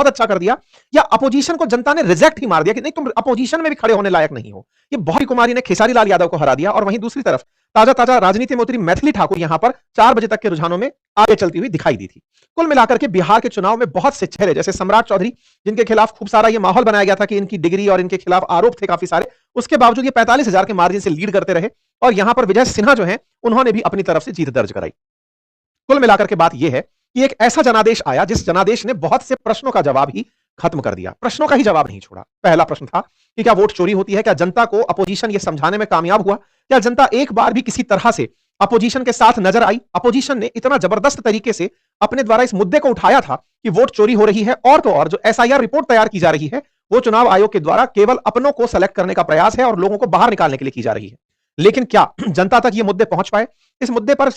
बहुत अच्छा कर दिया, या अपोजिशन को जनता ने रिजेक्ट ही मार दिया कि नहीं तुम अपोजिशन में भी खड़े होने लायक नहीं हो। ये बहुत कुमारी ने खेसारी लाल यादव को हरा दिया। और वहीं दूसरी तरफ ताजा ताजा राजनीति में उतरी मैथिली ठाकुर यहां पर 4 बजे तक के रुझानों में आगे चलती हुई दिखाई दी थी। कुल मिलाकर के बिहार के चुनाव में बहुत से चेहरे जैसे सम्राट चौधरी, जिनके खिलाफ खूब सारा ये माहौल बनाया गया था कि इनकी डिग्री और इनके खिलाफ आरोप थे काफी सारे, उसके बावजूद ये 45,000 के मार्जिन से लीड करते रहे। और यहां पर विजय सिन्हा जो है उन्होंने भी अपनी तरफ से जीत दर्ज कराई। कुल मिलाकर के बात यह है कि एक ऐसा जनादेश आया जिस जनादेश ने बहुत से प्रश्नों का जवाब ही खत्म कर दिया, प्रश्नों का ही जवाब नहीं छोड़ा। पहला प्रश्न था कि क्या वोट चोरी होती है, क्या जनता को अपोजिशन ये समझाने में कामयाब हुआ, क्या जनता एक बार भी किसी तरह से अपोजिशन के साथ नजर आई। अपोजिशन ने इतना जबरदस्त तरीके से अपने द्वारा इस मुद्दे को उठाया था कि वोट चोरी हो रही है, और तो और जो एसआईआर रिपोर्ट तैयार की जा रही है वो चुनाव आयोग के द्वारा केवल अपनों को सेलेक्ट करने का प्रयास है और लोगों को बाहर निकालने के लिए की जा रही है। लेकिन क्या जनता तक ये मुद्दे पहुंच पाए? इस मुद्दे पर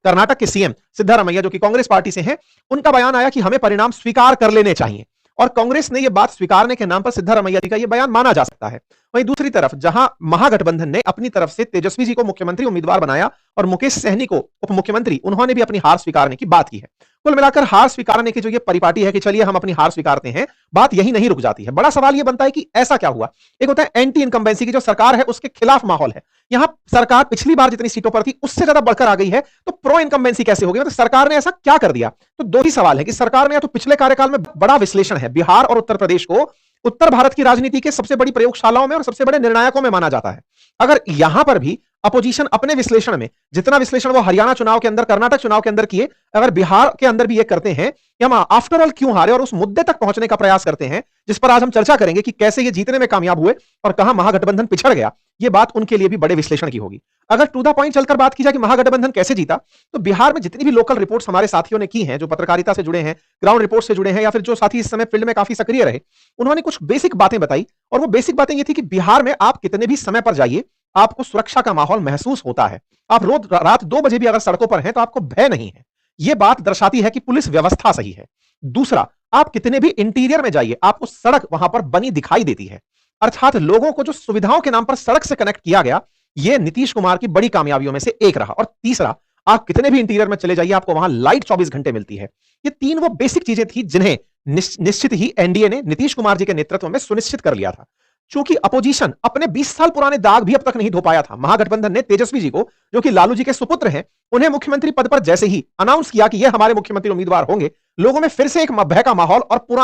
कर्नाटक के सीएम सिद्धारमैया जो कि कांग्रेस पार्टी से हैं, उनका बयान आया कि हमें परिणाम स्वीकार कर लेने चाहिए, और कांग्रेस ने यह बात स्वीकारने के नाम पर सिद्धारमैया जी का यह बयान माना जा सकता है। वहीं दूसरी तरफ जहां महागठबंधन ने अपनी तरफ से तेजस्वी जी को मुख्यमंत्री उम्मीदवार बनाया और मुकेश सहनी को उप मुख्यमंत्री, उन्होंने भी अपनी हार स्वीकारने की बात की है। कुल मिलाकर हार स्वीकारने की जो ये परिपाटी है कि चलिए हम अपनी हार स्वीकारते हैं, बात यही नहीं रुक जाती है। बड़ा सवाल यह बनता है कि ऐसा क्या हुआ। एक होता है एंटी इनकम्बेंसी की जो सरकार है उसके खिलाफ माहौल है। यहां सरकार पिछली बार जितनी सीटों पर थी उससे ज्यादा बढ़कर आ गई है, तो प्रो इनकम्बेंसी कैसे होगी? मतलब सरकार ने ऐसा क्या कर दिया? तो दो ही सवाल है कि सरकार ने या तो पिछले कार्यकाल में बड़ा विश्लेषण है, बिहार और उत्तर प्रदेश को उत्तर भारत की राजनीति के सबसे बड़ी प्रयोगशालाओं में और सबसे बड़े निर्णायकों में माना जाता है। अगर यहां पर भी अपोजिशन अपने विश्लेषण में जितना विश्लेषण वो हरियाणा चुनाव के अंदर, कर्नाटक चुनाव के अंदर किए, अगर बिहार के अंदर भी ये करते हैं कि हम आफ्टर ऑल क्यों हारे, और उस मुद्दे तक पहुंचने का प्रयास करते हैं जिस पर आज हम चर्चा करेंगे कि कैसे ये जीतने में कामयाब हुए और कहां महागठबंधन पिछड़ गया, ये बात उनके लिए भी बड़े विश्लेषण की होगी। अगर टू द पॉइंट चलकर बात की जाए कि महागठबंधन कैसे जीता, तो बिहार में जितनी भी लोकल रिपोर्ट्स हमारे साथियों ने की हैं, जो पत्रकारिता से जुड़े हैं, ग्राउंड रिपोर्ट से जुड़े हैं, या फिर जो साथी इस समय फील्ड में काफी सक्रिय रहे, उन्होंने कुछ बेसिक बातें बताई। और वो बेसिक बातें ये थी कि बिहार में आप कितने भी समय पर जाइए, आपको सुरक्षा का माहौल महसूस होता है। आप रोज रात 2 बजे भी अगर सड़कों पर हैं तो आपको भय नहीं है। यह बात दर्शाती है कि पुलिस व्यवस्था सही है। दूसरा, आप कितने भी इंटीरियर में जाइए, आपको सड़क वहां पर बनी दिखाई देती है। अर्थात लोगों को जो सुविधाओं के नाम पर सड़क से कनेक्ट किया गया, यह नीतीश कुमार की बड़ी कामयाबियों में से एक रहा। और तीसरा, आप कितने भी इंटीरियर में चले जाइए, आपको वहां लाइट 24 घंटे मिलती है। ये तीन वो बेसिक चीजें थी जिन्हें निश्चित ही एनडीए ने नीतीश कुमार जी के नेतृत्व में सुनिश्चित कर लिया था। चूंकि अपोजिशन अपने 20 साल पुराने दाग भी अब तक नहीं धो पाया था, महागठबंधन ने तेजस्वी जी को, जो कि लालू जी के सुपुत्र हैं, उन्हें मुख्यमंत्री पद पर जैसे ही अनाउंस किया कि ये हमारे मुख्यमंत्री उम्मीदवार होंगे, लोगों में फिर से एक भय का माहौल और पुराना